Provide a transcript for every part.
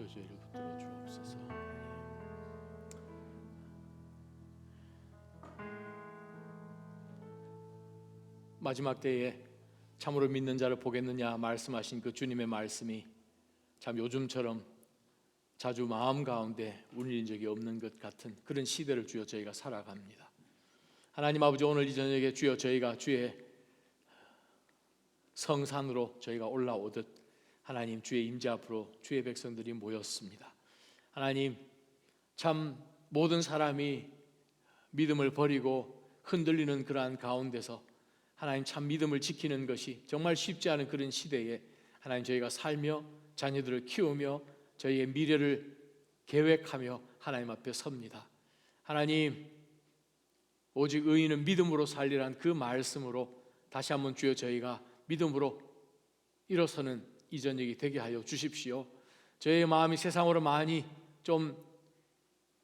저희를 붙들어 주옵소서. 마지막 때에 참으로 믿는 자를 보겠느냐 말씀하신 그 주님의 말씀이 참 요즘처럼 자주 마음 가운데 울린 적이 없는 것 같은 그런 시대를 주여 저희가 살아갑니다. 하나님 아버지, 오늘 이 저녁에 주여 저희가 주의 성산으로 저희가 올라오듯 하나님 주의 임재 앞으로 주의 백성들이 모였습니다. 하나님, 참 모든 사람이 믿음을 버리고 흔들리는 그러한 가운데서 하나님 참 믿음을 지키는 것이 정말 쉽지 않은 그런 시대에 하나님 저희가 살며 자녀들을 키우며 저희의 미래를 계획하며 하나님 앞에 섭니다. 하나님, 오직 의인은 믿음으로 살리라는 그 말씀으로 다시 한번 주여 저희가 믿음으로 일어서는 이 저녁이 되게 하여 주십시오. 저희의 마음이 세상으로 많이 좀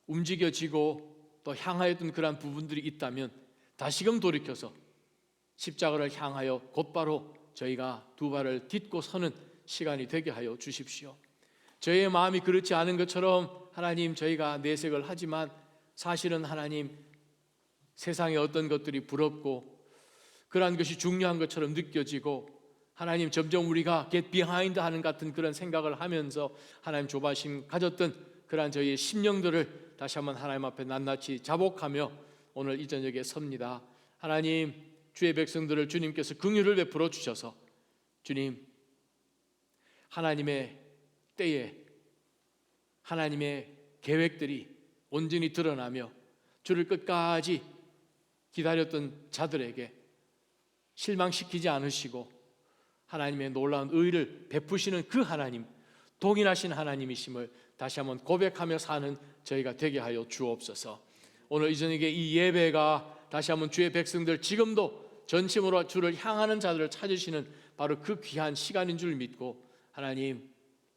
움직여지고 또 향하였던 그러한 부분들이 있다면 다시금 돌이켜서 십자가를 향하여 곧바로 저희가 두 발을 딛고 서는 시간이 되게 하여 주십시오. 저희의 마음이 그렇지 않은 것처럼 하나님 저희가 내색을 하지만 사실은 하나님 세상의 어떤 것들이 부럽고 그러한 것이 중요한 것처럼 느껴지고 하나님 점점 우리가 get behind 하는 같은 그런 생각을 하면서 하나님 조바심 가졌던 그러한 저희의 심령들을 다시 한번 하나님 앞에 낱낱이 자복하며 오늘 이 저녁에 섭니다. 하나님, 주의 백성들을 주님께서 긍휼을 베풀어 주셔서 주님, 하나님의 때에 하나님의 계획들이 온전히 드러나며 주를 끝까지 기다렸던 자들에게 실망시키지 않으시고 하나님의 놀라운 의를 베푸시는 그 하나님, 동일하신 하나님이심을 다시 한번 고백하며 사는 저희가 되게 하여 주옵소서. 오늘 이 저녁에 이 예배가 다시 한번 주의 백성들, 지금도 전심으로 주를 향하는 자들을 찾으시는 바로 그 귀한 시간인 줄 믿고 하나님,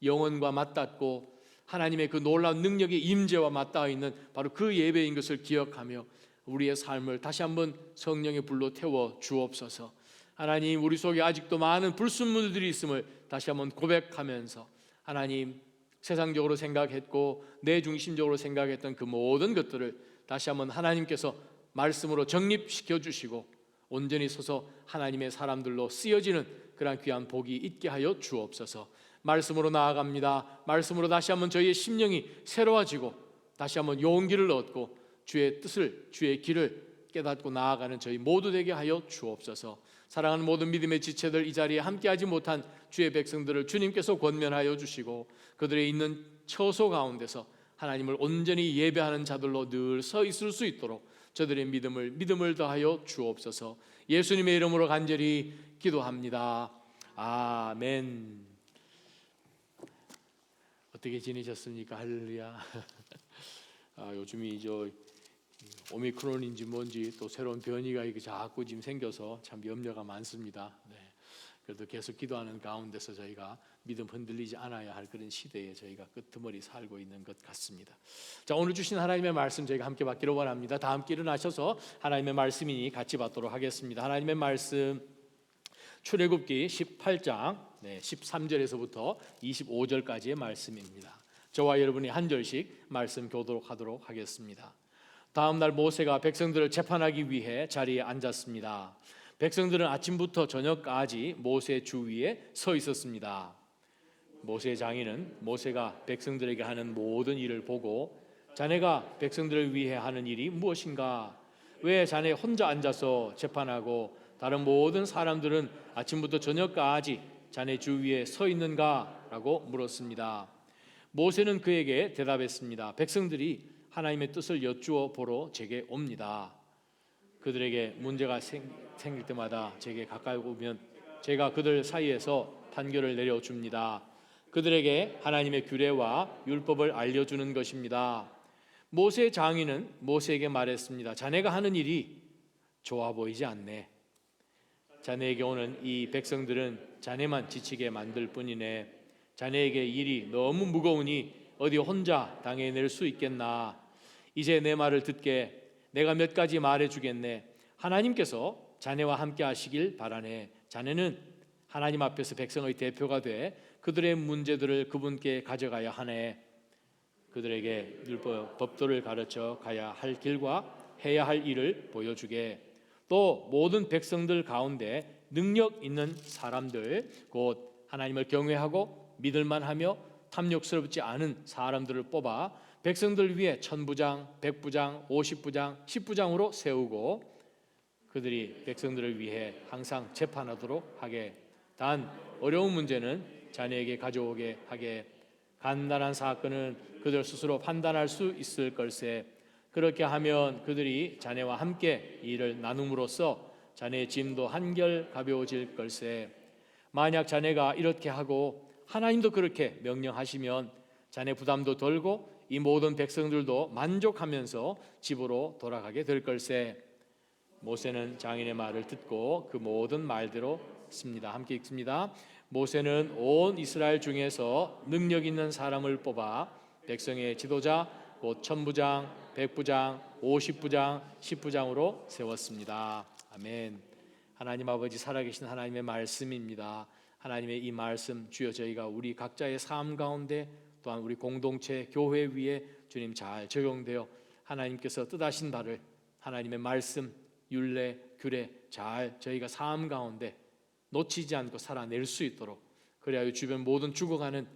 영혼과 맞닿고 하나님의 그 놀라운 능력의 임재와 맞닿아 있는 바로 그 예배인 것을 기억하며 우리의 삶을 다시 한번 성령의 불로 태워 주옵소서. 하나님, 우리 속에 아직도 많은 불순물들이 있음을 다시 한번 고백하면서 하나님, 세상적으로 생각했고 내 중심적으로 생각했던 그 모든 것들을 다시 한번 하나님께서 말씀으로 정립시켜 주시고 온전히 서서 하나님의 사람들로 쓰여지는 그러한 귀한 복이 있게 하여 주옵소서. 말씀으로 나아갑니다. 말씀으로 다시 한번 저희의 심령이 새로워지고 다시 한번 용기를 얻고 주의 뜻을, 주의 길을 깨닫고 나아가는 저희 모두 되게 하여 주옵소서. 사랑하는 모든 믿음의 지체들, 이 자리에 함께하지 못한 주의 백성들을 주님께서 권면하여 주시고 그들의 있는 처소 가운데서 하나님을 온전히 예배하는 자들로 늘 서 있을 수 있도록 저들의 믿음을 더하여 주옵소서. 예수님의 이름으로 간절히 기도합니다. 아멘. 어떻게 지내셨습니까? 할렐루야. 요즘이 오미크론인지 뭔지 또 새로운 변이가 이렇게 자꾸 지금 생겨서 참 염려가 많습니다. 네. 그래도 계속 기도하는 가운데서 저희가 믿음 흔들리지 않아야 할 그런 시대에 저희가 끄트머리 살고 있는 것 같습니다. 자, 오늘 주신 하나님의 말씀 저희가 함께 받기를 원합니다. 다 함께 일어나셔서 하나님의 말씀이니 같이 받도록 하겠습니다. 하나님의 말씀 출애굽기 18장 13절에서부터 25절까지의 말씀입니다. 저와 여러분이 한 절씩 말씀 교독하도록 하겠습니다. 다음 날 모세가 백성들을 재판하기 위해 자리에 앉았습니다. 백성들은 아침부터 저녁까지 모세 주위에 서 있었습니다. 모세 장인은 모세가 백성들에게 하는 모든 일을 보고 자네가 백성들을 위해 하는 일이 무엇인가? 왜 자네 혼자 앉아서 재판하고 다른 모든 사람들은 아침부터 저녁까지 자네 주위에 서 있는가? 라고 물었습니다. 모세는 그에게 대답했습니다. 백성들이 하나님의 뜻을 여쭈어 보러 제게 옵니다. 그들에게 문제가 생길 때마다 제게 가까이 오면 제가 그들 사이에서 판결을 내려줍니다. 그들에게 하나님의 규례와 율법을 알려주는 것입니다. 모세 장인은 모세에게 말했습니다. 자네가 하는 일이 좋아 보이지 않네. 자네에게 오는 이 백성들은 자네만 지치게 만들 뿐이네. 자네에게 일이 너무 무거우니 어디 혼자 당해낼 수 있겠나. 이제 내 말을 듣게. 내가 몇 가지 말해주겠네. 하나님께서 자네와 함께 하시길 바라네. 자네는 하나님 앞에서 백성의 대표가 돼 그들의 문제들을 그분께 가져가야 하네. 그들에게 율법 법도를 가르쳐 가야 할 길과 해야 할 일을 보여주게. 또 모든 백성들 가운데 능력 있는 사람들, 곧 하나님을 경외하고 믿을만하며 탐욕스럽지 않은 사람들을 뽑아 백성들 위에 천부장, 백부장, 50부장, 10부장으로 세우고 그들이 백성들을 위해 항상 재판하도록 하게. 단 어려운 문제는 자네에게 가져오게 하게. 간단한 사건은 그들 스스로 판단할 수 있을 걸세. 그렇게 하면 그들이 자네와 함께 일을 나눔으로써 자네의 짐도 한결 가벼워질 걸세. 만약 자네가 이렇게 하고 하나님도 그렇게 명령하시면 자네 부담도 덜고 이 모든 백성들도 만족하면서 집으로 돌아가게 될 걸세. 모세는 장인의 말을 듣고 그 모든 말대로 했습니다. 함께 읽습니다. 모세는 온 이스라엘 중에서 능력 있는 사람을 뽑아 백성의 지도자 곧 천부장, 백부장, 50부장, 10부장으로 세웠습니다. 아멘. 하나님 아버지, 살아계신 하나님의 말씀입니다. 하나님의 이 말씀 주여 저희가 우리 각자의 삶 가운데 또한 우리 공동체 교회 위에 주님 잘 적용되어 하나님께서 뜻하신 바를 하나님의 말씀 율례 규례 잘 저희가 삶 가운데 놓치지 않고 살아낼 수 있도록, 그리하여 주변 모든 죽어가는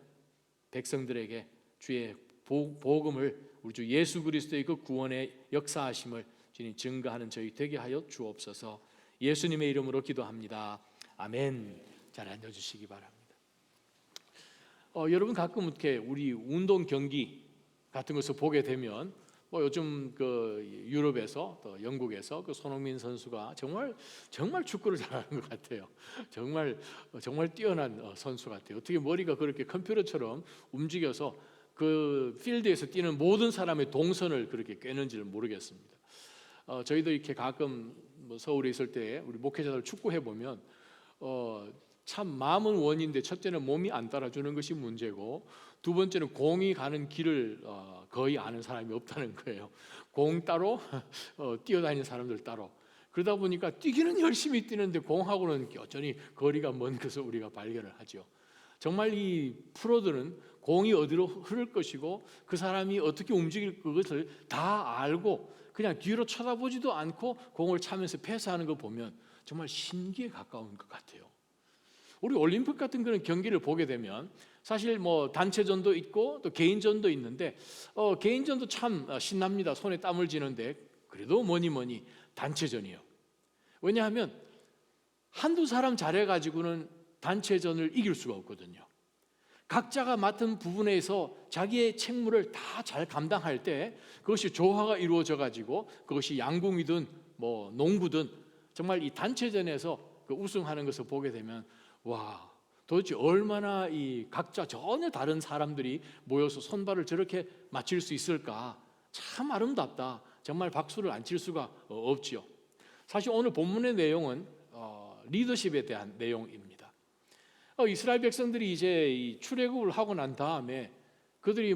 백성들에게 주의 복음을, 우리 주 예수 그리스도의 그 구원의 역사하심을 주님 증거하는 저희 되게 하여 주옵소서. 예수님의 이름으로 기도합니다. 아멘. 잘 앉아주시기 바랍니다. 여러분 가끔 이렇게 우리 운동 경기 같은 것을 보게 되면 요즘 그 유럽에서 또 영국에서 그 손흥민 선수가 정말 축구를 잘하는 것 같아요. 정말 뛰어난 선수 같아요. 어떻게 머리가 그렇게 컴퓨터처럼 움직여서 그 필드에서 뛰는 모든 사람의 동선을 그렇게 꿰는지를 모르겠습니다. 저희도 이렇게 가끔 서울에 있을 때 우리 목회자들 축구해 보면 참 마음은 원인데, 첫째는 몸이 안 따라주는 것이 문제고, 두 번째는 공이 가는 길을 거의 아는 사람이 없다는 거예요. 공 따로 뛰어다니는 사람들 따로. 그러다 보니까 뛰기는 열심히 뛰는데 공하고는 여전히 거리가 먼 것을 우리가 발견을 하죠. 정말 이 프로들은 공이 어디로 흐를 것이고 그 사람이 어떻게 움직일 것을 다 알고 그냥 뒤로 쳐다보지도 않고 공을 차면서 패스하는 거 보면 정말 신기에 가까운 것 같아요. 우리 올림픽 같은 그런 경기를 보게 되면 사실 단체전도 있고 또 개인전도 있는데 개인전도 참 신납니다. 손에 땀을 쥐는데 그래도 뭐니 단체전이요. 왜냐하면 한두 사람 잘해가지고는 단체전을 이길 수가 없거든요. 각자가 맡은 부분에서 자기의 책무를 다 잘 감당할 때 그것이 조화가 이루어져 가지고 그것이 양궁이든 농구든 정말 이 단체전에서 그 우승하는 것을 보게 되면 와, 도대체 얼마나 이 각자 전혀 다른 사람들이 모여서 손발을 저렇게 맞출 수 있을까? 참 아름답다. 정말 박수를 안 칠 수가 없지요. 사실 오늘 본문의 내용은 리더십에 대한 내용입니다. 이스라엘 백성들이 이제 이 출애굽을 하고 난 다음에 그들이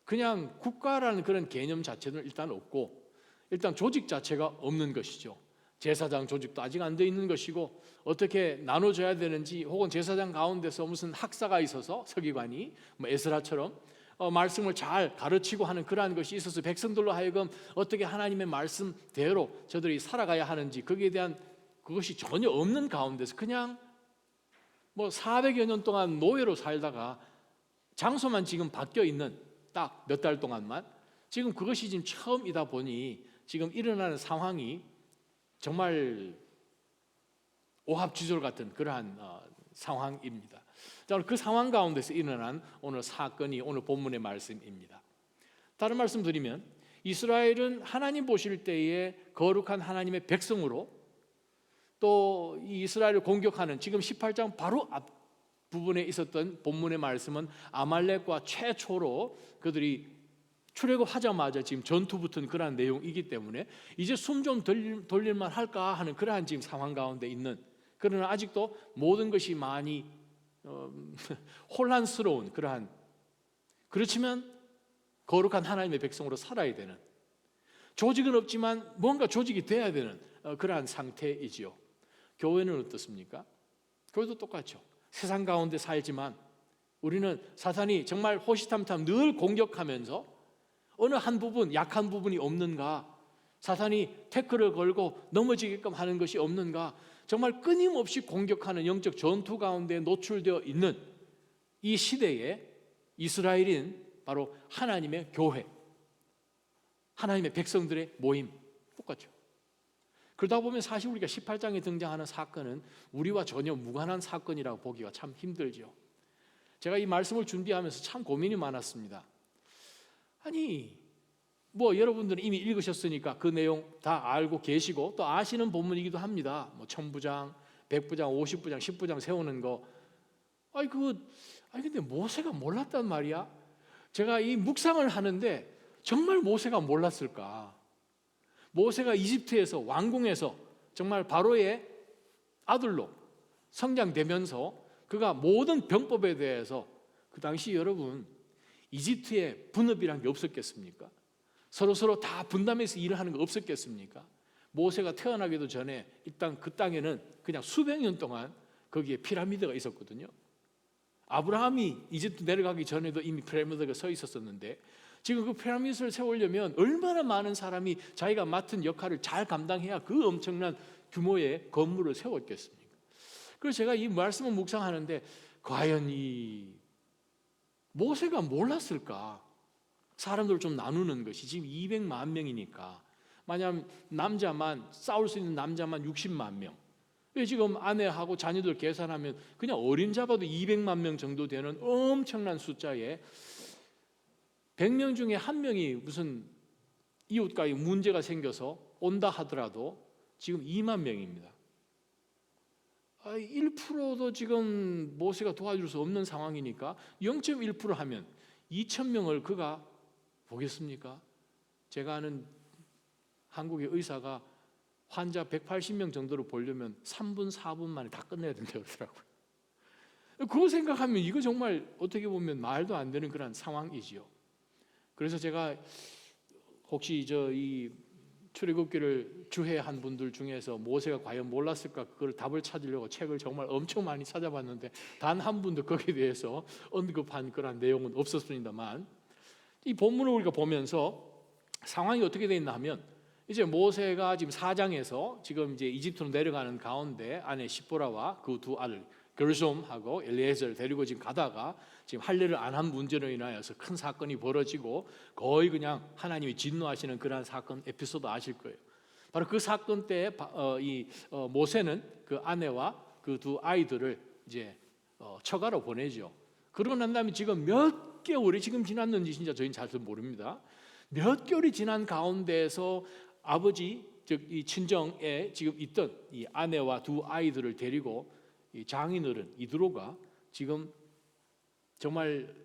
그냥 국가라는 그런 개념 자체는 일단 없고, 일단 조직 자체가 없는 것이죠. 제사장 조직도 아직 안 돼 있는 것이고, 어떻게 나눠줘야 되는지, 혹은 제사장 가운데서 무슨 학사가 있어서 서기관이 에스라처럼 말씀을 잘 가르치고 하는 그러한 것이 있어서 백성들로 하여금 어떻게 하나님의 말씀대로 저들이 살아가야 하는지 거기에 대한 그것이 전혀 없는 가운데서 그냥 400여 년 동안 노예로 살다가 장소만 지금 바뀌어 있는 딱 몇 달 동안만, 지금 그것이 지금 처음이다 보니 지금 일어나는 상황이 정말 오합지졸 같은 그러한 상황입니다. 자, 오늘 그 상황 가운데서 일어난 오늘 사건이 오늘 본문의 말씀입니다. 다른 말씀 드리면 이스라엘은 하나님 보실 때에 거룩한 하나님의 백성으로, 또 이 이스라엘을 공격하는 지금 18장 바로 앞 부분에 있었던 본문의 말씀은 아말렉과 최초로 그들이 출애굽하자마자 지금 전투 붙은 그러한 내용이기 때문에 이제 숨 좀 돌릴만 할까 하는 그러한 지금 상황 가운데 있는, 그러나 아직도 모든 것이 많이 혼란스러운 그러한, 그렇지만 거룩한 하나님의 백성으로 살아야 되는, 조직은 없지만 뭔가 조직이 돼야 되는 그러한 상태이지요. 교회는 어떻습니까? 교회도 똑같죠. 세상 가운데 살지만 우리는 사탄이 정말 호시탐탐 늘 공격하면서 어느 한 부분, 약한 부분이 없는가, 사탄이 태클을 걸고 넘어지게끔 하는 것이 없는가, 정말 끊임없이 공격하는 영적 전투 가운데 노출되어 있는 이 시대에 이스라엘인 바로 하나님의 교회, 하나님의 백성들의 모임, 똑같죠. 그러다 보면 사실 우리가 18장에 등장하는 사건은 우리와 전혀 무관한 사건이라고 보기가 참 힘들죠. 제가 이 말씀을 준비하면서 참 고민이 많았습니다. 아니, 여러분들은 이미 읽으셨으니까 그 내용 다 알고 계시고 또 아시는 본문이기도 합니다. 1000부장, 100부장, 50부장, 10부장 세우는 거. 근데 모세가 몰랐단 말이야. 제가 이 묵상을 하는데 정말 모세가 몰랐을까? 모세가 이집트에서 왕궁에서 정말 바로의 아들로 성장되면서 그가 모든 병법에 대해서, 그 당시 여러분 이집트에 분업이란 게 없었겠습니까? 서로 다 분담해서 일을 하는 거 없었겠습니까? 모세가 태어나기도 전에 일단 그 땅에는 그냥 수백 년 동안 거기에 피라미드가 있었거든요. 아브라함이 이집트 내려가기 전에도 이미 피라미드가 서 있었었는데 지금 그 피라미드를 세우려면 얼마나 많은 사람이 자기가 맡은 역할을 잘 감당해야 그 엄청난 규모의 건물을 세웠겠습니까? 그래서 제가 이 말씀을 묵상하는데 과연 이 모세가 몰랐을까? 사람들을 좀 나누는 것이 지금 200만 명이니까 만약 남자만 싸울 수 있는 남자만 60만 명, 지금 아내하고 자녀들 계산하면 그냥 어림잡아도 200만 명 정도 되는 엄청난 숫자에 100명 중에 한 명이 무슨 이웃과의 문제가 생겨서 온다 하더라도 지금 2만 명입니다. 1%도 지금 모세가 도와줄 수 없는 상황이니까 0.1% 하면 2,000명을 그가 보겠습니까? 제가 아는 한국의 의사가 환자 180명 정도를 보려면 3분, 4분 만에 다 끝내야 된다고 그러더라고요. 그거 생각하면 이거 정말 어떻게 보면 말도 안 되는 그런 상황이지요. 그래서 제가 혹시 이 출애굽기를 주해한 분들 중에서 모세가 과연 몰랐을까 그걸 답을 찾으려고 책을 정말 엄청 많이 찾아봤는데 단 한 분도 거기에 대해서 언급한 그런 내용은 없었습니다만, 이 본문을 우리가 보면서 상황이 어떻게 되어 있나 하면 이제 모세가 지금 4장에서 지금 이제 이집트로 내려가는 가운데 아내 시보라와 그 두 아들 게르솜하고 엘리에셀을 데리고 지금 가다가 지금 할례를 안 한 문제로 인하여서 큰 사건이 벌어지고 거의 그냥 하나님이 진노하시는 그러한 사건 에피소드 아실 거예요. 바로 그 사건 때 모세는 그 아내와 그 두 아이들을 이제 처가로 보내죠. 그러고 난 다음에 지금 몇 개월이 지금 지났는지 진짜 저희는 잘 모릅니다. 몇 개월이 지난 가운데에서 아버지 즉 이 친정에 지금 있던 이 아내와 두 아이들을 데리고 이 장인어른 이드로가 지금 정말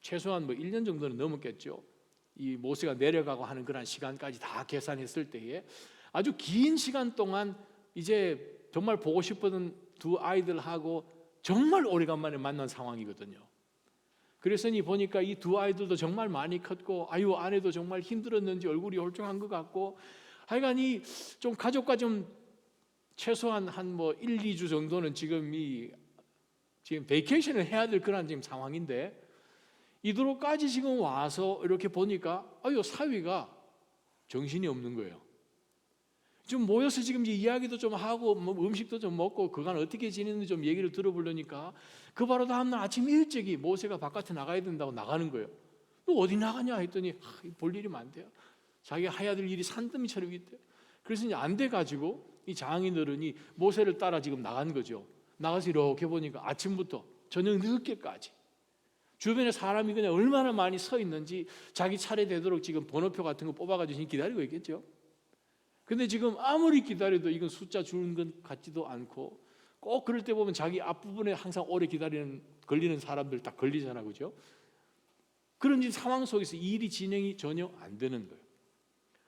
최소한 1년 정도는 넘었겠죠. 이 모세가 내려가고 하는 그런 시간까지 다 계산했을 때에 아주 긴 시간 동안 이제 정말 보고 싶었던 두 아이들하고 정말 오래간만에 만난 상황이거든요. 그래서 보니까 이 두 아이들도 정말 많이 컸고 아내도 정말 힘들었는지 얼굴이 홀쭉한 것 같고 하여간 좀 가족과 좀 최소한 한 1, 2주 정도는 지금 베이케이션을 해야 될 그런 지금 상황인데 이도로까지 지금 와서 이렇게 보니까 사위가 정신이 없는 거예요. 좀 모여서 지금 이제 이야기도 좀 하고 음식도 좀 먹고 그간 어떻게 지냈는지 좀 얘기를 들어보려니까 그 바로 다음날 아침 일찍이 모세가 바깥에 나가야 된다고 나가는 거예요. 너 어디 나가냐 했더니 볼 일이 많대요. 자기가 해야 될 일이 산더미처럼 있대요. 그래서 이제 안 돼가지고 이 장인어른이 모세를 따라 지금 나간 거죠. 나가서 이렇게 보니까 아침부터 저녁 늦게까지 주변에 사람이 그냥 얼마나 많이 서 있는지 자기 차례 되도록 지금 번호표 같은 거 뽑아가지고 기다리고 있겠죠. 근데 지금 아무리 기다려도 이건 숫자 주는 것 같지도 않고 꼭 그럴 때 보면 자기 앞부분에 항상 오래 걸리는 사람들 딱 걸리잖아, 그죠? 그런 상황 속에서 일이 진행이 전혀 안 되는 거예요.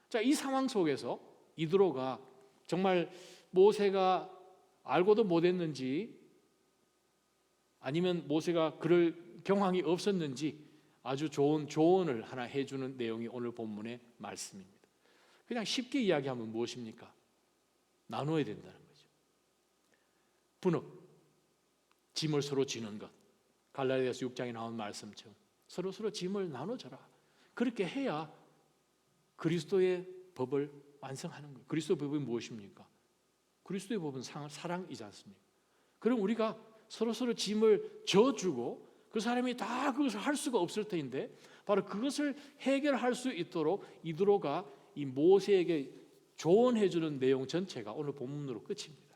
자, 이 상황 속에서 이드로가 정말 모세가 알고도 못했는지 아니면 모세가 그럴 경황이 없었는지 아주 좋은 조언을 하나 해주는 내용이 오늘 본문의 말씀입니다. 그냥 쉽게 이야기하면 무엇입니까? 나눠야 된다는 거죠. 분업. 짐을 서로 지는 것. 갈라디아서 6장에 나온 말씀처럼 서로 짐을 나눠줘라. 그렇게 해야 그리스도의 법을 완성하는 거예요. 그리스도의 법이 무엇입니까? 그리스도의 법은 사랑이지 않습니까? 그럼 우리가 서로 짐을 져주고 그 사람이 다 그것을 할 수가 없을 터인데 바로 그것을 해결할 수 있도록 이드로가 이 모세에게 조언해주는 내용 전체가 오늘 본문으로 끝입니다.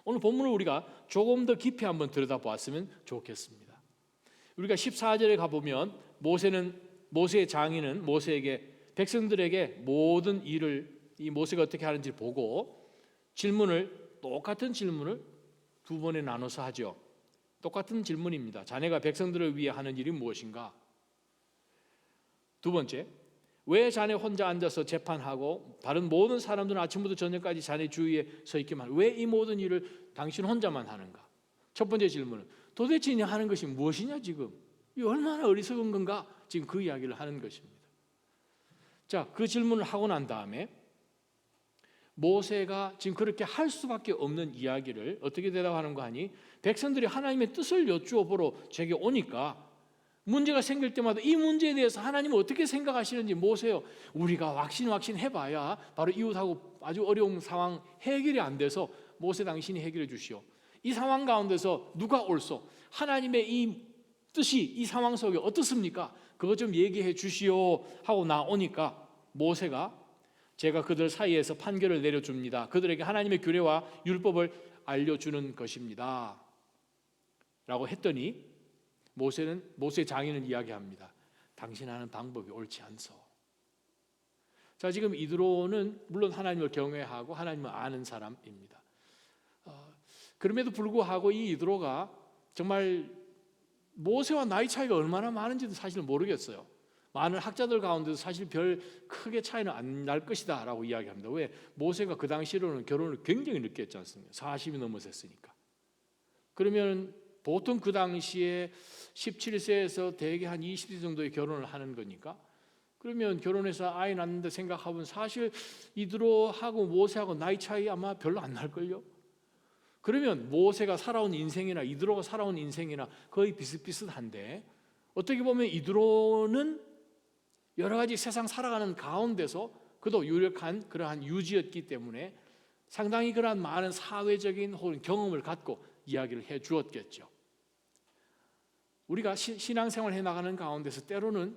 오늘 본문을 우리가 조금 더 깊이 한번 들여다보았으면 좋겠습니다. 우리가 14절에 가보면 모세의 장인은 모세에게 백성들에게 모든 일을 이 모세가 어떻게 하는지 보고 똑같은 질문을 두 번에 나눠서 하죠. 똑같은 질문입니다. 자네가 백성들을 위해 하는 일이 무엇인가? 두 번째, 왜 자네 혼자 앉아서 재판하고 다른 모든 사람들은 아침부터 저녁까지 자네 주위에 서 있기만 왜 이 모든 일을 당신 혼자만 하는가? 첫 번째 질문은 도대체 네 하는 것이 무엇이냐 지금? 이 얼마나 어리석은 건가? 지금 그 이야기를 하는 것입니다. 자, 그 질문을 하고 난 다음에 모세가 지금 그렇게 할 수밖에 없는 이야기를 어떻게 대답하는 거 하니 백성들이 하나님의 뜻을 여쭈어 보러 제게 오니까 문제가 생길 때마다 이 문제에 대해서 하나님은 어떻게 생각하시는지 모세요. 우리가 왁신 해봐야 바로 이웃하고 아주 어려운 상황 해결이 안 돼서 모세 당신이 해결해 주시오. 이 상황 가운데서 누가 옳소? 하나님의 이 뜻이 이 상황 속에 어떻습니까? 그것 좀 얘기해 주시오 하고 나오니까 모세가 제가 그들 사이에서 판결을 내려줍니다. 그들에게 하나님의 규례와 율법을 알려주는 것입니다 라고 했더니 모세 장인은 이야기합니다. 당신 하는 방법이 옳지 않소. 자, 지금 이드로는 물론 하나님을 경외하고 하나님을 아는 사람입니다. 그럼에도 불구하고 이 이드로가 정말 모세와 나이 차이가 얼마나 많은지도 사실 모르겠어요. 많은 학자들 가운데도 사실 별 크게 차이는 안 날 것이다 라고 이야기합니다. 왜? 모세가 그 당시로는 결혼을 굉장히 늦게 했지 않습니까? 40이 넘었었으니까. 그러면 보통 그 당시에 17세에서 대개 한 20세 정도의 결혼을 하는 거니까 그러면 결혼해서 아이 낳는데 생각하면 사실 이드로하고 모세하고 나이 차이 아마 별로 안 날걸요. 그러면 모세가 살아온 인생이나 이드로가 살아온 인생이나 거의 비슷비슷한데 어떻게 보면 이드로는 여러 가지 세상 살아가는 가운데서 그도 유력한 그러한 유지였기 때문에 상당히 그러한 많은 사회적인 혹은 경험을 갖고 이야기를 해 주었겠죠. 우리가 신앙생활 해나가는 가운데서 때로는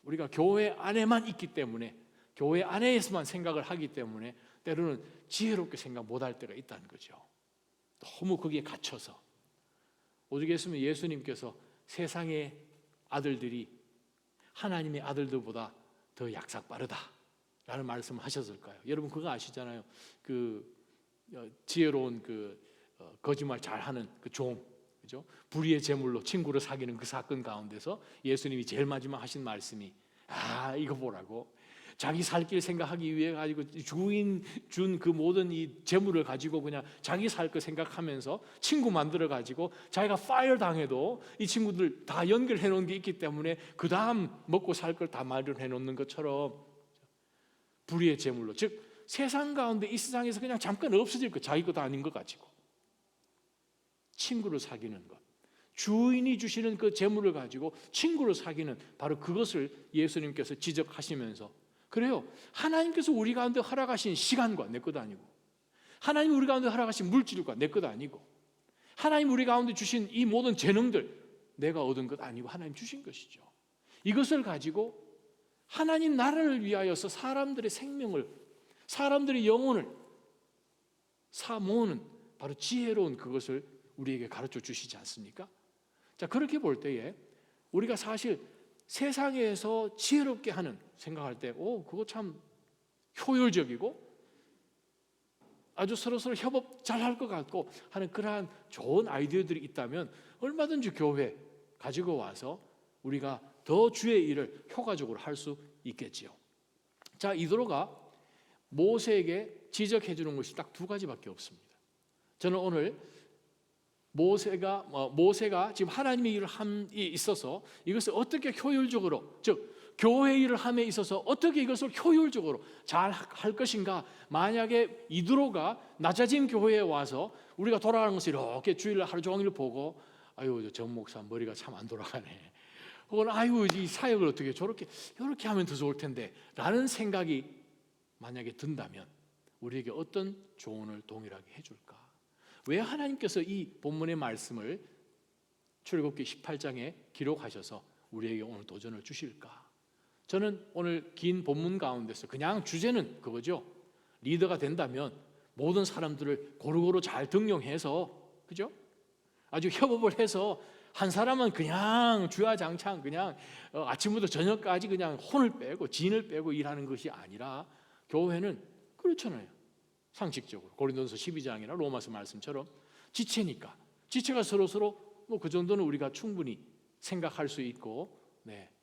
우리가 교회 안에만 있기 때문에 교회 안에서만 생각을 하기 때문에 때로는 지혜롭게 생각 못할 때가 있다는 거죠. 너무 거기에 갇혀서 오죽했으면 예수님께서 세상의 아들들이 하나님의 아들들보다 더 약삭 빠르다 라는 말씀을 하셨을까요? 여러분 그거 아시잖아요. 지혜로운 거짓말 잘하는 그 종, 그죠? 불의의 제물로 친구를 사귀는 그 사건 가운데서 예수님이 제일 마지막 하신 말씀이 이거 보라고 자기 살 길 생각하기 위해 가지고 주인 준 그 모든 이 재물을 가지고 그냥 자기 살 거 생각하면서 친구 만들어 가지고 자기가 파이어 당해도 이 친구들 다 연결해 놓은 게 있기 때문에 그 다음 먹고 살 걸 다 마련해 놓는 것처럼 불의의 제물로, 즉 세상 가운데 이 세상에서 그냥 잠깐 없어질 거 자기 것도 아닌 것 가지고 친구를 사귀는 것, 주인이 주시는 그 재물을 가지고 친구를 사귀는 바로 그것을 예수님께서 지적하시면서 그래요. 하나님께서 우리 가운데 허락하신 시간과 내 것도 아니고 하나님 우리 가운데 허락하신 물질과 내 것도 아니고 하나님 우리 가운데 주신 이 모든 재능들 내가 얻은 것 아니고 하나님 주신 것이죠. 이것을 가지고 하나님 나라를 위하여서 사람들의 생명을 사람들의 영혼을 사모으는 바로 지혜로운 그것을 우리에게 가르쳐 주시지 않습니까? 자, 그렇게 볼 때에 우리가 사실 세상에서 지혜롭게 하는 생각할 때 그거 참 효율적이고 아주 서로 협업 잘할 것 같고 하는 그러한 좋은 아이디어들이 있다면 얼마든지 교회 가지고 와서 우리가 더 주의 일을 효과적으로 할 수 있겠지요. 자, 이드로가 모세에게 지적해 주는 것이 딱 두 가지밖에 없습니다. 저는 오늘 모세가 지금 하나님의 일을 함에 있어서 이것을 어떻게 효율적으로, 즉 교회 일을 함에 있어서 어떻게 이것을 효율적으로 잘 할 것인가. 만약에 이드로가 낮아진 교회에 와서 우리가 돌아가는 것을 이렇게 주일날 하루 종일 보고, 아유 정 목사 머리가 참 안 돌아가네, 혹은 아유 이 사역을 어떻게 저렇게 이렇게 하면 더 좋을 텐데 라는 생각이 만약에 든다면 우리에게 어떤 조언을 동일하게 해줄까? 왜 하나님께서 이 본문의 말씀을 출애굽기 18장에 기록하셔서 우리에게 오늘 도전을 주실까? 저는 오늘 긴 본문 가운데서 그냥 주제는 그거죠. 리더가 된다면 모든 사람들을 고루고루 잘 등용해서, 그죠? 아주 협업을 해서 한 사람은 그냥 주야장창 그냥 아침부터 저녁까지 그냥 혼을 빼고 진을 빼고 일하는 것이 아니라, 교회는 그렇잖아요. 상식적으로 고린도서 12장이나 로마서 말씀처럼 지체니까, 지체가 서로 뭐 그 정도는 우리가 충분히 생각할 수 있고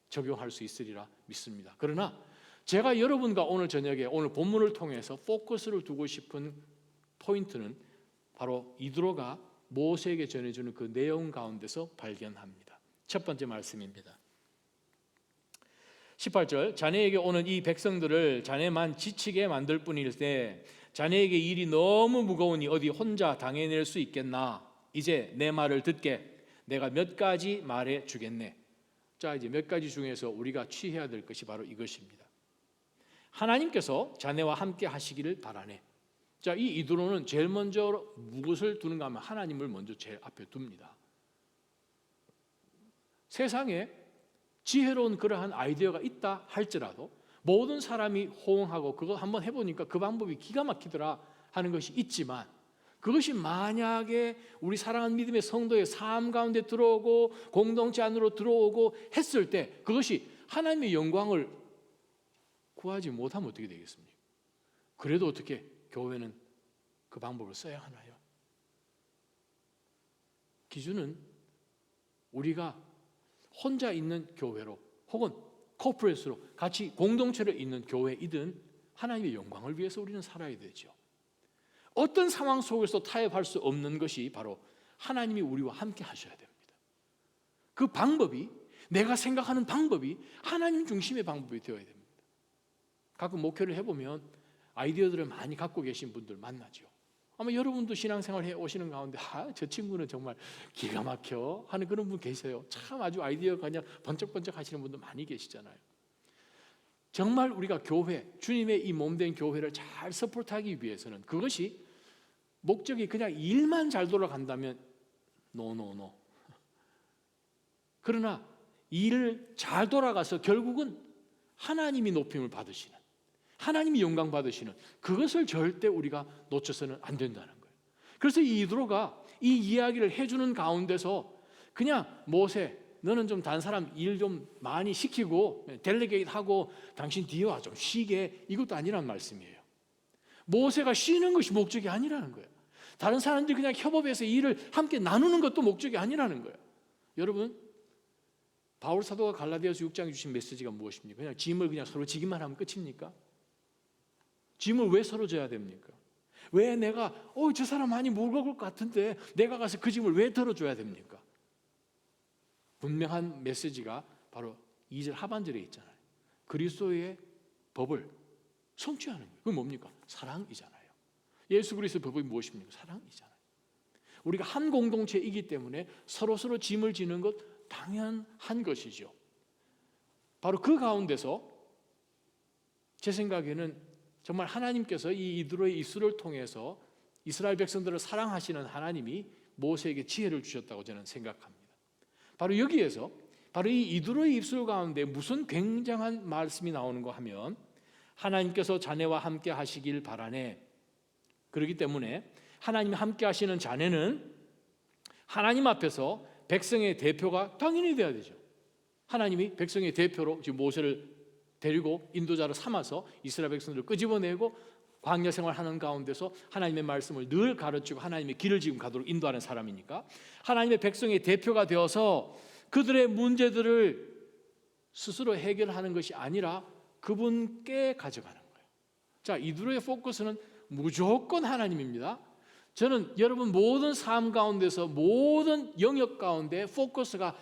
적용할 수 있으리라 믿습니다. 그러나 제가 여러분과 오늘 저녁에 오늘 본문을 통해서 포커스를 두고 싶은 포인트는 바로 이드로가 모세에게 전해주는 그 내용 가운데서 발견합니다. 첫 번째 말씀입니다. 18절, 자네에게 오는 이 백성들을 자네만 지치게 만들 뿐일 때 자네에게 일이 너무 무거우니 어디 혼자 당해낼 수 있겠나? 이제 내 말을 듣게. 내가 몇 가지 말해 주겠네. 자, 이제 몇 가지 중에서 우리가 취해야 될 것이 바로 이것입니다. 하나님께서 자네와 함께 하시기를 바라네. 자, 이 이드로는 제일 먼저 무엇을 두는가 하면 하나님을 먼저 제일 앞에 둡니다. 세상에 지혜로운 그러한 아이디어가 있다 할지라도 모든 사람이 호응하고 그거 한번 해보니까 그 방법이 기가 막히더라 하는 것이 있지만, 그것이 만약에 우리 사랑하는 믿음의 성도의 삶 가운데 들어오고 공동체 안으로 들어오고 했을 때 그것이 하나님의 영광을 구하지 못하면 어떻게 되겠습니까? 그래도 어떻게 교회는 그 방법을 써야 하나요? 기준은 우리가 혼자 있는 교회로 혹은 코퍼레이트로 같이 공동체로 있는 교회이든 하나님의 영광을 위해서 우리는 살아야 되죠. 어떤 상황 속에서 타협할 수 없는 것이 바로 하나님이 우리와 함께 하셔야 됩니다. 그 방법이, 내가 생각하는 방법이 하나님 중심의 방법이 되어야 됩니다. 가끔 목회를 해보면 아이디어들을 많이 갖고 계신 분들 만나죠. 아마 여러분도 신앙생활 해 오시는 가운데 저 친구는 정말 기가 막혀 하는 그런 분 계세요. 참 아주 아이디어가 그냥 번쩍번쩍 하시는 분도 많이 계시잖아요. 정말 우리가 교회, 주님의 이 몸된 교회를 잘 서포트하기 위해서는 그것이 목적이 그냥 일만 잘 돌아간다면 노. 그러나 일을 잘 돌아가서 결국은 하나님이 높임을 받으시는, 하나님이 영광 받으시는 그것을 절대 우리가 놓쳐서는 안 된다는 거예요. 그래서 이 이드로가 이 이야기를 해주는 가운데서 그냥 모세, 너는 좀 다른 사람 일 좀 많이 시키고 델리게이트 하고 당신 뒤에 와 좀 쉬게, 이것도 아니란 말씀이에요. 모세가 쉬는 것이 목적이 아니라는 거예요. 다른 사람들이 그냥 협업해서 일을 함께 나누는 것도 목적이 아니라는 거예요. 여러분, 바울 사도가 갈라디아서 6장에 주신 메시지가 무엇입니까? 그냥 짐을 그냥 서로 지기만 하면 끝입니까? 짐을 왜 서로 져야 됩니까? 왜 내가 저 사람 많이 무거울 것 같은데 내가 가서 그 짐을 왜 들어줘야 됩니까? 분명한 메시지가 바로 2절 하반절에 있잖아요. 그리스도의 법을 성취하는 거예요. 그건 뭡니까? 사랑이잖아요. 예수 그리스도의 법이 무엇입니까? 사랑이잖아요. 우리가 한 공동체이기 때문에 서로 짐을 지는 것 당연한 것이죠. 바로 그 가운데서 제 생각에는 정말 하나님께서 이 이드로의 입술을 통해서 이스라엘 백성들을 사랑하시는 하나님이 모세에게 지혜를 주셨다고 저는 생각합니다. 바로 여기에서 바로 이 이드로의 입술 가운데 무슨 굉장한 말씀이 나오는가 하면, 하나님께서 자네와 함께 하시길 바라네. 그렇기 때문에 하나님이 함께 하시는 자네는 하나님 앞에서 백성의 대표가 당연히 돼야 되죠. 하나님이 백성의 대표로 지금 모세를 데리고 인도자로 삼아서 이스라엘 백성들을 끄집어내고 광야 생활하는 가운데서 하나님의 말씀을 늘 가르치고 하나님의 길을 지금 가도록 인도하는 사람이니까 하나님의 백성의 대표가 되어서 그들의 문제들을 스스로 해결하는 것이 아니라 그분께 가져가는 거예요. 자, 이드로의 포커스는 무조건 하나님입니다. 저는 여러분 모든 삶 가운데서 모든 영역 가운데 포커스가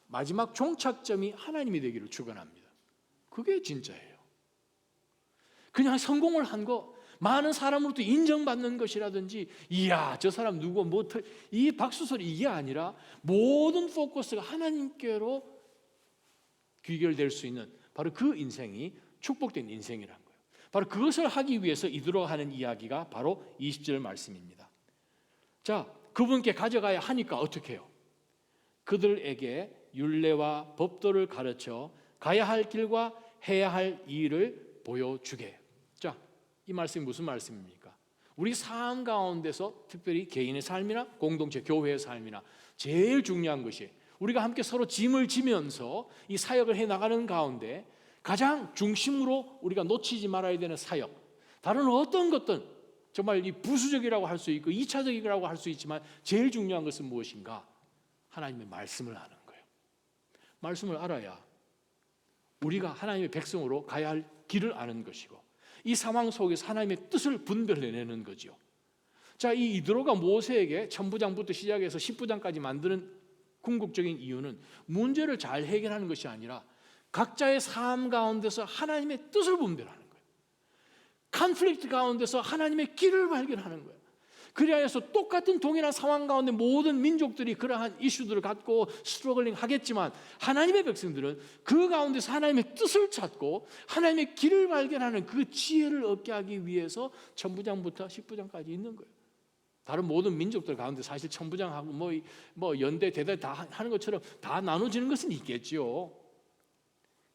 마지막 종착점이 하나님이 되기를 축원합니다. 그게 진짜예요. 그냥 성공을 한 거, 많은 사람으로부터 인정받는 것이라든지, 이야 저 사람 누구 이 박수소리, 이게 아니라 모든 포커스가 하나님께로 귀결될 수 있는 바로 그 인생이 축복된 인생이란 거예요. 바로 그것을 하기 위해서 이들어가 하는 이야기가 바로 20절 말씀입니다. 자, 그분께 가져가야 하니까 어떻게 해요? 그들에게 율례와 법도를 가르쳐 가야 할 길과 해야 할 일을 보여주게. 자, 이 말씀이 무슨 말씀입니까? 우리 삶 가운데서 특별히 개인의 삶이나 공동체, 교회의 삶이나 제일 중요한 것이 우리가 함께 서로 짐을 지면서 이 사역을 해나가는 가운데 가장 중심으로 우리가 놓치지 말아야 되는 사역, 다른 어떤 것든 정말 이 부수적이라고 할 수 있고 2차적이라고 할 수 있지만 제일 중요한 것은 무엇인가? 하나님의 말씀을 아는 거예요. 말씀을 알아야 우리가 하나님의 백성으로 가야 할 길을 아는 것이고, 이 상황 속에서 하나님의 뜻을 분별해내는 거죠. 자, 이 이드로가 모세에게 천부장부터 시작해서 10부장까지 만드는 궁극적인 이유는 문제를 잘 해결하는 것이 아니라 각자의 삶 가운데서 하나님의 뜻을 분별하는 거예요. 컨플릭트 가운데서 하나님의 길을 발견하는 거예요. 그래야 해서 똑같은 동일한 상황 가운데 모든 민족들이 그러한 이슈들을 갖고 스트러글링 하겠지만, 하나님의 백성들은 그 가운데서 하나님의 뜻을 찾고 하나님의 길을 발견하는 그 지혜를 얻게 하기 위해서 천부장부터 10부장까지 있는 거예요. 다른 모든 민족들 가운데 사실 천부장하고 뭐 연대 대대 다 하는 것처럼 다 나눠지는 것은 있겠죠.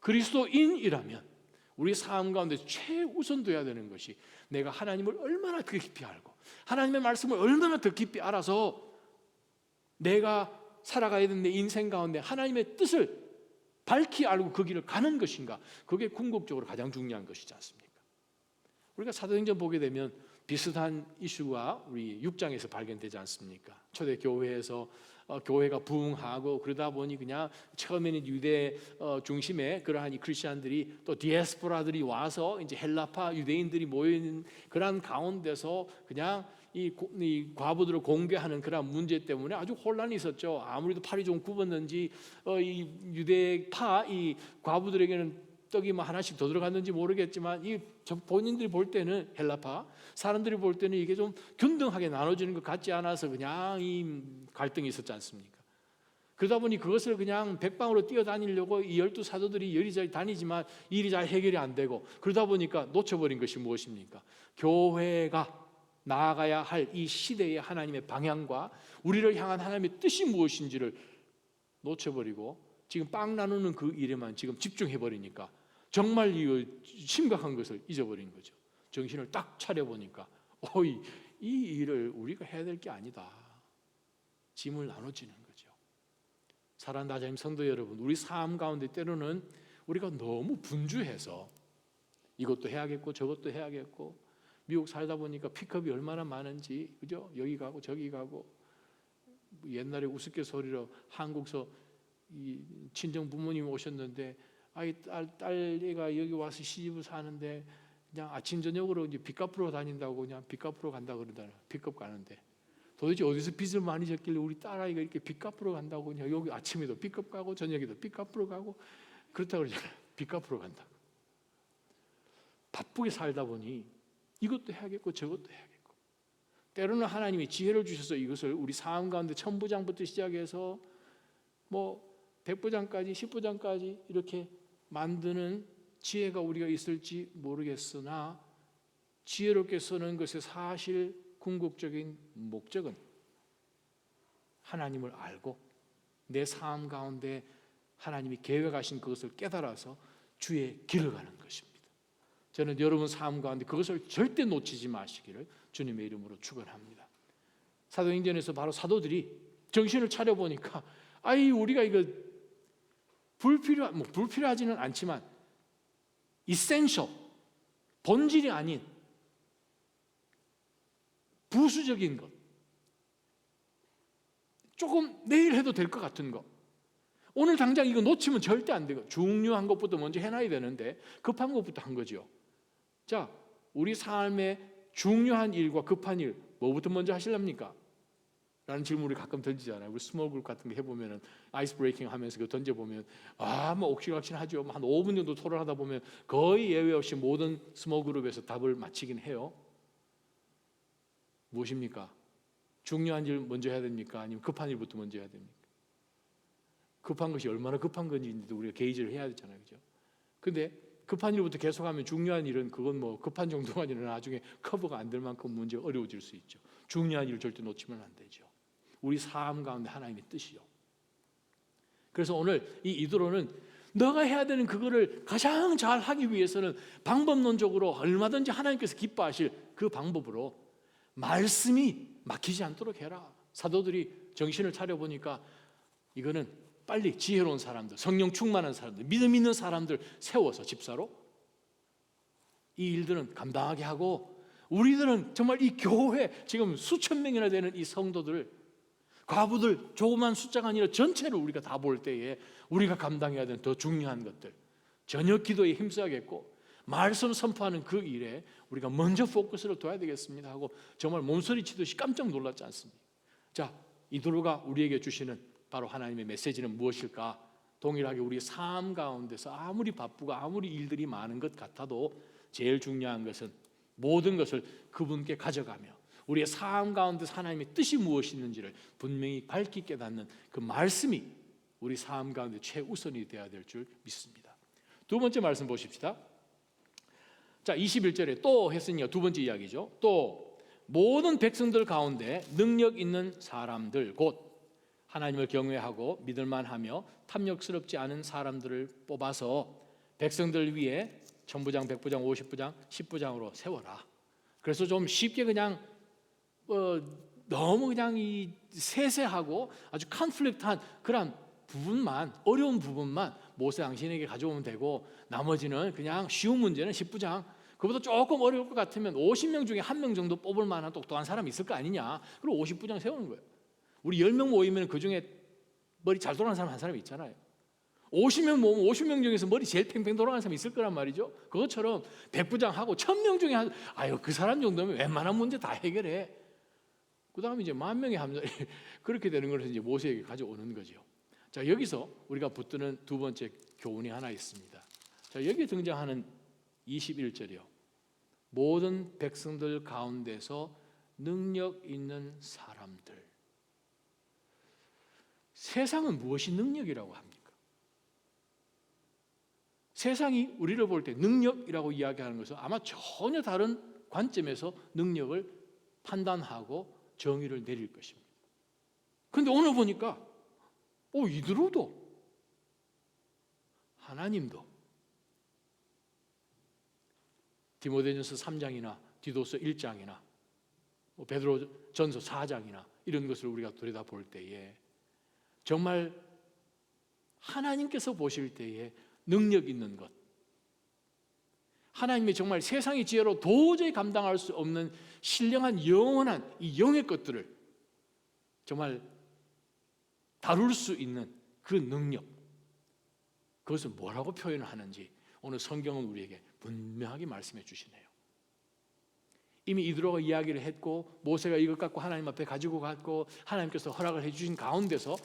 그리스도인이라면 우리 삶 가운데 최우선 돼야 되는 것이 내가 하나님을 얼마나 더 깊이 알고 하나님의 말씀을 얼마나 더 깊이 알아서 내가 살아가야 되는 내 인생 가운데 하나님의 뜻을 밝히 알고 그 길을 가는 것인가, 그게 궁극적으로 가장 중요한 것이지 않습니까? 우리가 사도행전 보게 되면 비슷한 이슈가 우리 6장에서 발견되지 않습니까? 초대교회에서 교회가 부흥하고 그러다 보니 그냥 처음에는 유대 중심의 그러한 이 크리스천들이 또 디아스포라들이 와서 이제 헬라파 유대인들이 모여 있는 그러한 가운데서 그냥 이 과부들을 공개하는 그런 문제 때문에 아주 혼란이 있었죠. 아무래도 팔이 좀 굽었는지 이 유대파 이 과부들에게는 떡이 뭐 하나씩 더 들어갔는지 모르겠지만 이 본인들이 볼 때는 헬라파 사람들이 볼 때는 이게 좀 균등하게 나눠지는 것 같지 않아서 그냥 이 갈등이 있었지 않습니까? 그러다 보니 그것을 그냥 백방으로 뛰어다니려고 이 12사도들이 열이 다니지만 일이 잘 해결이 안 되고, 그러다 보니까 놓쳐버린 것이 무엇입니까? 교회가 나아가야 할 이 시대의 하나님의 방향과 우리를 향한 하나님의 뜻이 무엇인지를 놓쳐버리고 지금 빵 나누는 그 일에만 지금 집중해버리니까 정말 이 심각한 것을 잊어버린 거죠. 정신을 딱 차려보니까 이 일을 우리가 해야 될 게 아니다. 짐을 나눠지는 거죠. 사랑하는 하나님 성도 여러분, 우리 삶 가운데 때로는 우리가 너무 분주해서 이것도 해야겠고 저것도 해야겠고, 미국 살다 보니까 픽업이 얼마나 많은지, 그죠? 여기 가고 저기 가고, 옛날에 우스갯소리로 한국서 이 친정 부모님 오셨는데 딸애가 여기 와서 시집을 사는데 그냥 아침 저녁으로 이제 빚 갚으러 다닌다고 그냥 빚 갚으러 간다 그러잖아요. 빚값 가는데 도대체 어디서 빚을 많이 졌길래 우리 딸아이가 이렇게 빚 갚으러 간다고 그냥 여기 아침에도 빚값 가고 저녁에도 빚 갚으러 가고 그렇다고 그러잖아요. 빚 갚으러 간다고. 바쁘게 살다 보니 이것도 해야겠고 저것도 해야겠고, 때로는 하나님이 지혜를 주셔서 이것을 우리 삶 가운데 천부장부터 시작해서 뭐 100부장까지 10부장까지 이렇게 만드는 지혜가 우리가 있을지 모르겠으나, 지혜롭게 쓰는 것의 사실 궁극적인 목적은 하나님을 알고 내 삶 가운데 하나님이 계획하신 그것을 깨달아서 주의 길을 가는 것입니다. 저는 여러분 삶 가운데 그것을 절대 놓치지 마시기를 주님의 이름으로 축원합니다. 사도행전에서 바로 사도들이 정신을 차려보니까 우리가 이거 불필요하지는 않지만 essential, 본질이 아닌 부수적인 것, 조금 내일 해도 될 것 같은 것, 오늘 당장 이거 놓치면 절대 안 되고, 중요한 것부터 먼저 해놔야 되는데 급한 것부터 한 거죠. 자, 우리 삶의 중요한 일과 급한 일 뭐부터 먼저 하실랍니까? 라는 질문이 가끔 던지잖아요. 우리 스몰 그룹 같은 거 해보면은 아이스 브레이킹 하면서 그 던져보면 뭐 옥신각신하죠. 한 5분 정도 토론하다 보면 거의 예외 없이 모든 스몰 그룹에서 답을 맞히긴 해요. 무엇입니까? 중요한 일 먼저 해야 됩니까? 아니면 급한 일부터 먼저 해야 됩니까? 급한 것이 얼마나 급한 건지도 우리가 게이지를 해야 되잖아요. 그죠? 근데 급한 일부터 계속하면 중요한 일은 그건 뭐 급한 정도가 아니라 나중에 커버가 안 될 만큼 문제 어려워질 수 있죠. 중요한 일을 절대 놓치면 안 되죠. 우리 삶 가운데 하나님의 뜻이요. 그래서 오늘 이 이드로는 너가 해야 되는 그거를 가장 잘 하기 위해서는 방법론적으로 얼마든지 하나님께서 기뻐하실 그 방법으로 말씀이 막히지 않도록 해라. 사도들이 정신을 차려보니까 이거는 빨리 지혜로운 사람들, 성령 충만한 사람들, 믿음 있는 사람들 세워서 집사로 이 일들은 감당하게 하고, 우리들은 정말 이 교회 지금 수천 명이나 되는 이 성도들, 과부들 조그만 숫자가 아니라 전체를 우리가 다 볼 때에 우리가 감당해야 되는 더 중요한 것들, 저녁 기도에 힘써야겠고 말씀 선포하는 그 일에 우리가 먼저 포커스를 둬야 되겠습니다 하고 정말 몸서리치듯이 깜짝 놀랐지 않습니까? 자, 이드로가 우리에게 주시는 바로 하나님의 메시지는 무엇일까? 동일하게 우리 삶 가운데서 아무리 바쁘고 아무리 일들이 많은 것 같아도 제일 중요한 것은 모든 것을 그분께 가져가며 우리의 삶 가운데서 하나님의 뜻이 무엇이있는지를 분명히 밝히 깨닫는 그 말씀이 우리 삶 가운데 최우선이 되어야 될 줄 믿습니다. 두 번째 말씀 보십시다. 자, 21절에 또 했으니까 두 번째 이야기죠. 또 모든 백성들 가운데 능력 있는 사람들, 곧 하나님을 경외하고 믿을만하며 탐욕스럽지 않은 사람들을 뽑아서 백성들 위에 천부장, 백부장, 50부장, 10부장으로 세워라. 그래서 좀 쉽게 그냥 너무 그냥 이 세세하고 아주 컨플릭트한 그런 부분만, 어려운 부분만 모세 당신에게 가져오면 되고 나머지는 그냥 쉬운 문제는 10부장, 그보다 조금 어려울 것 같으면 50명 중에 1명 정도 뽑을 만한 똑똑한 사람이 있을 거 아니냐, 그리고 50부장 세우는 거예요. 우리 10명 모이면 그중에 머리 잘 돌아가는 사람 한 사람이 있잖아요. 50명 모으면 50명 중에서 머리 제일 팽팽 돌아가는 사람이 있을 거란 말이죠. 그것처럼 100부장하고 1000명 중에 그 사람 정도면 웬만한 문제 다 해결해. 그 다음에 이제 10,000명의 함정이 그렇게 되는 것을 이제 모세에게 가져오는 거죠. 자, 여기서 우리가 붙드는 두 번째 교훈이 하나 있습니다. 자, 여기 등장하는 21절이요. 모든 백성들 가운데서 능력 있는 사람들. 세상은 무엇이 능력이라고 합니까? 세상이 우리를 볼 때 능력이라고 이야기하는 것은 아마 전혀 다른 관점에서 능력을 판단하고 정의를 내릴 것입니다. 그런데 오늘 보니까 이드로도 하나님도 디모데전서 3장이나 디도서 1장이나 베드로전서 4장이나 이런 것을 우리가 들여다볼 때에 정말 하나님께서 보실 때에 능력 있는 것, 하나님이 정말 세상의 지혜로 도저히 감당할 수 없는 신령한 영원한 이 영의 것들을 정말 다룰 수 있는 그 능력, 그것을 뭐라고 표현을 하는지 오늘 성경은 우리에게 분명하게 말씀해 주시네요. 이미 이드로가 이야기를 했고 모세가 이것 갖고 하나님 앞에 가지고 갔고 하나님께서 허락을 해주신 가운데서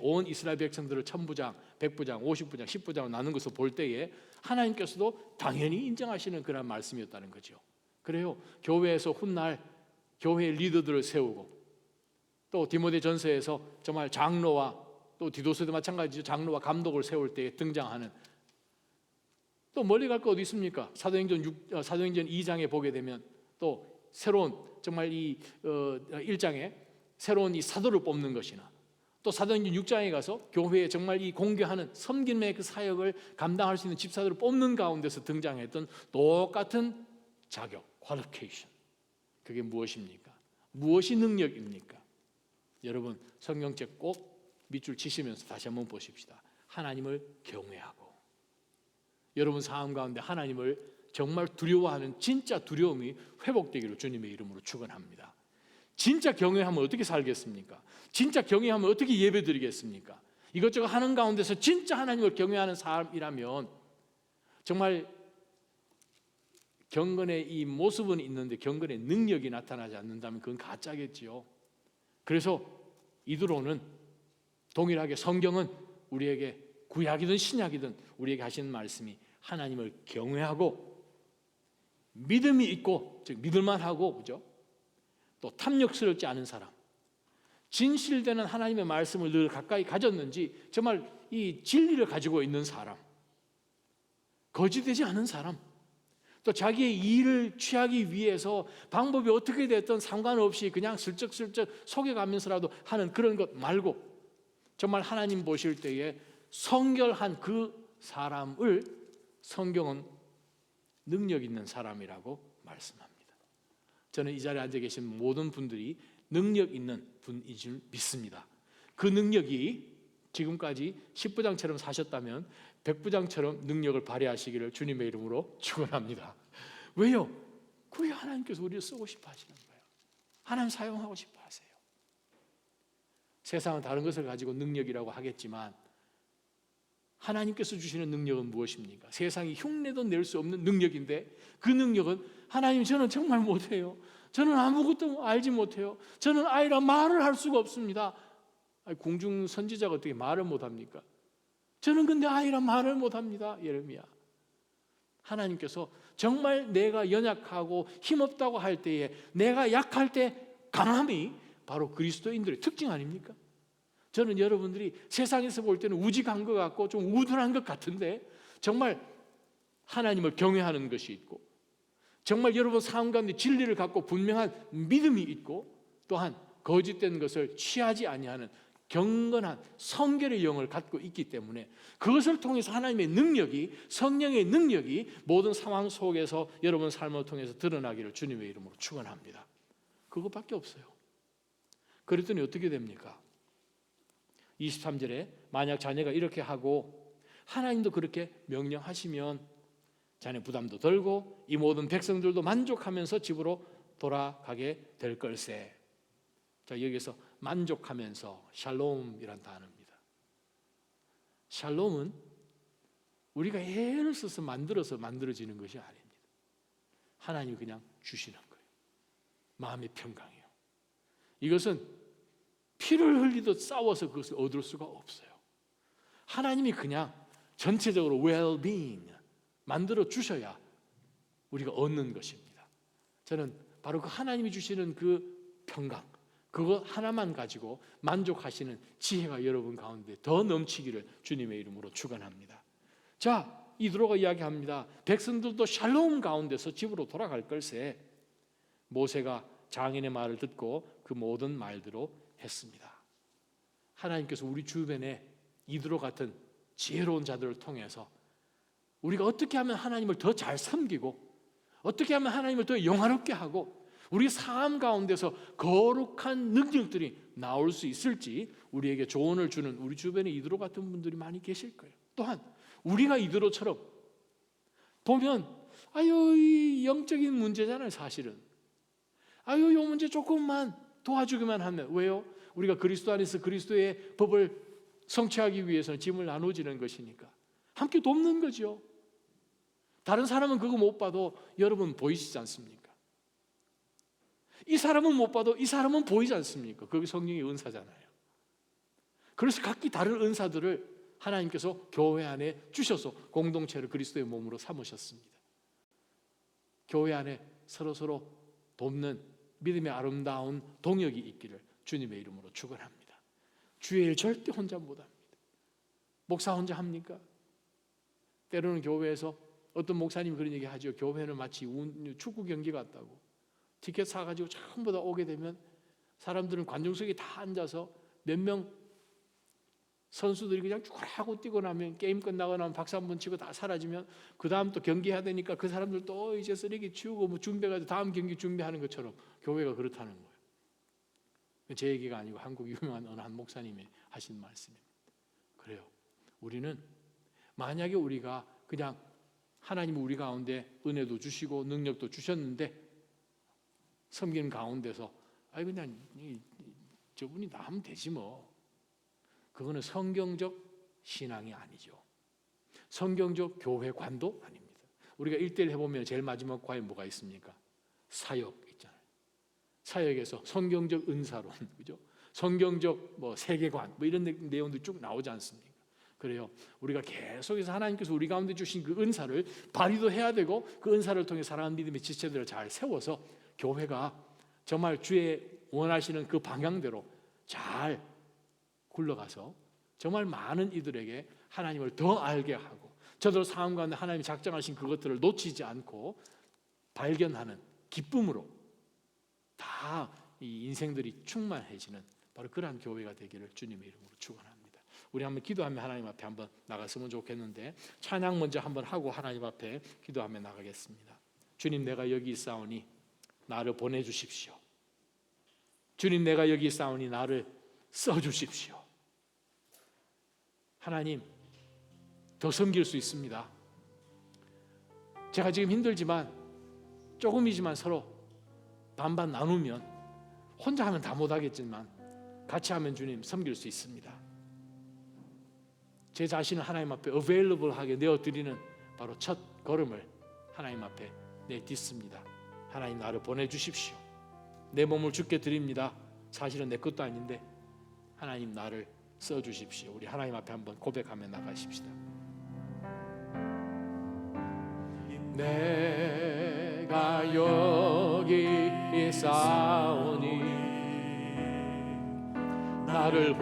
온 이스라엘 백성들을 1000부장, 100부장, 50부장, 10부장으로 나눈 것을 볼 때에 하나님께서도 당연히 인정하시는 그런 말씀이었다는 거죠. 그래요. 교회에서 훗날 교회의 리더들을 세우고 또 디모데전서에서 정말 장로와 또 디도서도 마찬가지죠. 장로와 감독을 세울 때 등장하는, 또 멀리 갈 거 어디 있습니까? 사도행전 2장에 보게 되면 또 새로운 정말 이 1장에 새로운 이 사도를 뽑는 것이나 또 사도행전 6장에 가서 교회에 정말 이 공개하는 섬김의 그 사역을 감당할 수 있는 집사들을 뽑는 가운데서 등장했던 똑같은 자격, qualification. 그게 무엇입니까? 무엇이 능력입니까? 여러분 성경책 꼭 밑줄 치시면서 다시 한번 보십시다. 하나님을 경외하고 여러분 삶 가운데 하나님을 정말 두려워하는 진짜 두려움이 회복되기를 주님의 이름으로 축원합니다. 진짜 경외하면 어떻게 살겠습니까? 진짜 경외하면 어떻게 예배드리겠습니까? 이것저것 하는 가운데서 진짜 하나님을 경외하는 사람이라면 정말 경건의 이 모습은 있는데 경건의 능력이 나타나지 않는다면 그건 가짜겠지요. 그래서 이드로는 동일하게 성경은 우리에게 구약이든 신약이든 우리에게 하시는 말씀이 하나님을 경외하고 믿음이 있고, 즉 믿을만하고, 그죠? 또 탐욕스럽지 않은 사람, 진실되는 하나님의 말씀을 늘 가까이 가졌는지 정말 이 진리를 가지고 있는 사람, 거짓되지 않은 사람, 또 자기의 이익을 취하기 위해서 방법이 어떻게 됐든 상관없이 그냥 슬쩍슬쩍 속여가면서라도 하는 그런 것 말고 정말 하나님 보실 때에 성결한 그 사람을 성경은 능력 있는 사람이라고 말씀합니다. 저는 이 자리에 앉아 계신 모든 분들이 능력 있는 분인 줄 믿습니다. 그 능력이 지금까지 10부장처럼 사셨다면 100부장처럼 능력을 발휘하시기를 주님의 이름으로 축원합니다. 왜요? 그게 하나님께서 우리를 쓰고 싶어 하시는 거예요. 하나님 사용하고 싶어 하세요. 세상은 다른 것을 가지고 능력이라고 하겠지만 하나님께서 주시는 능력은 무엇입니까? 세상이 흉내도 낼 수 없는 능력인데 그 능력은 하나님, 저는 정말 못해요. 저는 아무것도 알지 못해요. 저는 아이라 말을 할 수가 없습니다. 공중 선지자가 어떻게 말을 못합니까? 저는 근데 아이라 말을 못합니다. 예레미야. 하나님께서 정말 내가 연약하고 힘없다고 할 때에, 내가 약할 때 강함이 바로 그리스도인들의 특징 아닙니까? 저는 여러분들이 세상에서 볼 때는 우직한 것 같고 좀 우둔한 것 같은데 정말 하나님을 경외하는 것이 있고, 정말 여러분 삶 가운데 진리를 갖고 분명한 믿음이 있고, 또한 거짓된 것을 취하지 아니하는 경건한 성결의 영을 갖고 있기 때문에 그것을 통해서 하나님의 능력이, 성령의 능력이 모든 상황 속에서 여러분 삶을 통해서 드러나기를 주님의 이름으로 축원합니다. 그것밖에 없어요. 그랬더니 어떻게 됩니까? 23절에 만약 자녀가 이렇게 하고 하나님도 그렇게 명령하시면 자녀 부담도 덜고 이 모든 백성들도 만족하면서 집으로 돌아가게 될 걸세. 자, 여기서 만족하면서, 샬롬이란 단어입니다. 샬롬은 우리가 애를 써서 만들어서 만들어지는 것이 아닙니다. 하나님이 그냥 주시는 거예요. 마음의 평강이에요. 이것은 피를 흘리듯 싸워서 그것을 얻을 수가 없어요. 하나님이 그냥 전체적으로 well-being 만들어 주셔야 우리가 얻는 것입니다. 저는 바로 그 하나님이 주시는 그 평강, 그거 하나만 가지고 만족하시는 지혜가 여러분 가운데 더 넘치기를 주님의 이름으로 축원합니다. 자, 이드로가 이야기합니다. 백성들도 샬롬 가운데서 집으로 돌아갈 걸세. 모세가 장인의 말을 듣고 그 모든 말대로 했습니다. 하나님께서 우리 주변에 이드로 같은 지혜로운 자들을 통해서 우리가 어떻게 하면 하나님을 더 잘 섬기고 어떻게 하면 하나님을 더 영화롭게 하고 우리 삶 가운데서 거룩한 능력들이 나올 수 있을지 우리에게 조언을 주는 우리 주변에 이드로 같은 분들이 많이 계실 거예요. 또한 우리가 이드로처럼 보면 이 영적인 문제잖아요. 사실은 이 문제 조금만 도와주기만 하면, 왜요? 우리가 그리스도 안에서 그리스도의 법을 성취하기 위해서는 짐을 나눠지는 것이니까 함께 돕는 거죠. 다른 사람은 그거 못 봐도 여러분 보이시지 않습니까? 이 사람은 못 봐도 이 사람은 보이지 않습니까? 그게 성령의 은사잖아요. 그래서 각기 다른 은사들을 하나님께서 교회 안에 주셔서 공동체를 그리스도의 몸으로 삼으셨습니다. 교회 안에 서로 돕는 믿음의 아름다운 동역이 있기를 주님의 이름으로 축원합니다. 주의 일 절대 혼자 못합니다. 목사 혼자 합니까? 때로는 교회에서 어떤 목사님이 그런 얘기 하죠. 교회는 마치 축구 경기 같다고. 티켓 사가지고 전부 다 오게 되면 사람들은 관중석에 다 앉아서 몇 명 선수들이 그냥 쭈그라고 뛰고 나면 게임 끝나고 나면 박수 한번 치고 다 사라지면 그 다음 또 경기해야 되니까 그 사람들 또 이제 쓰레기 치우고 뭐 준비해가지고 다음 경기 준비하는 것처럼 교회가 그렇다는 거예요. 제 얘기가 아니고 한국 유명한 어느 한 목사님이 하신 말씀입니다. 그래요. 우리는 만약에 우리가 그냥 하나님이 우리 가운데 은혜도 주시고 능력도 주셨는데 섬기는 가운데서 그냥 저분이 다 하면 되지 뭐. 그거는 성경적 신앙이 아니죠. 성경적 교회관도 아닙니다. 우리가 1대1 해보면 제일 마지막 과에 뭐가 있습니까? 사역 있잖아요. 사역에서 성경적 은사론, 그죠? 성경적 세계관 이런 내용도 쭉 나오지 않습니까? 그래요. 우리가 계속해서 하나님께서 우리 가운데 주신 그 은사를 발휘도 해야 되고, 그 은사를 통해 사랑하는 믿음의 지체들을 잘 세워서 교회가 정말 주의 원하시는 그 방향대로 잘 굴러가서 정말 많은 이들에게 하나님을 더 알게 하고, 저들 상황 가운데 하나님이 작정하신 그것들을 놓치지 않고 발견하는 기쁨으로 다 이 인생들이 충만해지는 바로 그러한 교회가 되기를 주님의 이름으로 축원합니다. 우리 한번 기도하며 하나님 앞에 한번 나갔으면 좋겠는데, 찬양 먼저 한번 하고 하나님 앞에 기도하며 나가겠습니다. 주님, 내가 여기 있사오니 나를 보내주십시오. 주님, 내가 여기 있사오니 나를 써주십시오. 하나님, 더 섬길 수 있습니다. 제가 지금 힘들지만 조금이지만 서로 반반 나누면, 혼자 하면 다 못하겠지만 같이 하면 주님 섬길 수 있습니다. 제 자신을 하나님 앞에 available하게 내어드리는 바로 첫 걸음을 하나님 앞에 내딛습니다. 하나님, 나를 보내주십시오. 내 몸을 주께 드립니다. 사실은 내 것도 아닌데 하나님, 나를 써주십시오. 우리 하나님 앞에 한번 고백하며 나가십시다. 내가 여기 있사오니 나를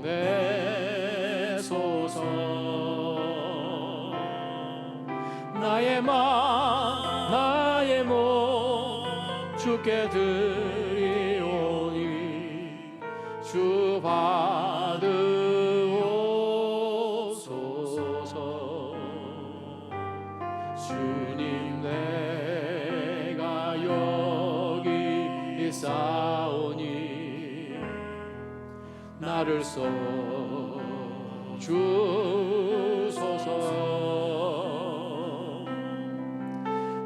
보내소서. 나의 맘 나의 몸 주께 드리오니 주 받으옵소서. 주님, 내가 여기 있사오니 나를 써주소서.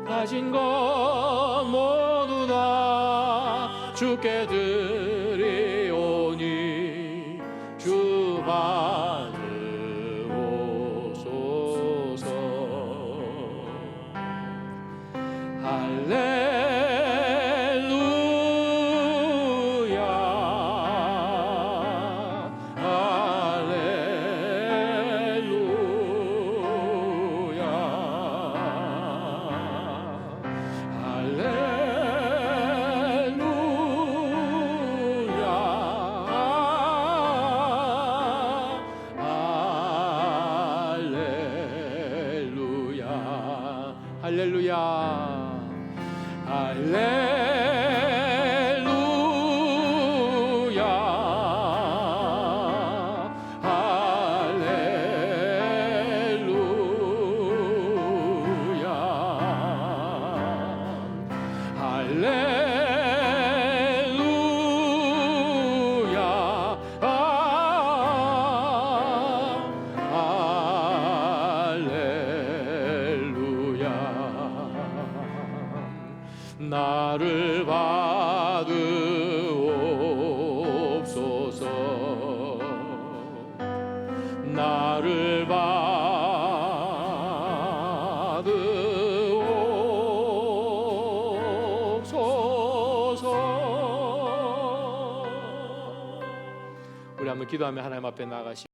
가진 것 모두 다 주께 드리오니 주 받으옵소서. 할렐루야, 할렐루야, 할렐루야, 할렐루야. 할렐루야, 할렐루야, 할렐루야, 할렐루야. 나를 받으옵소서. 나를 받으옵소서. 우리 한번 기도하며 하나님 앞에 나가시.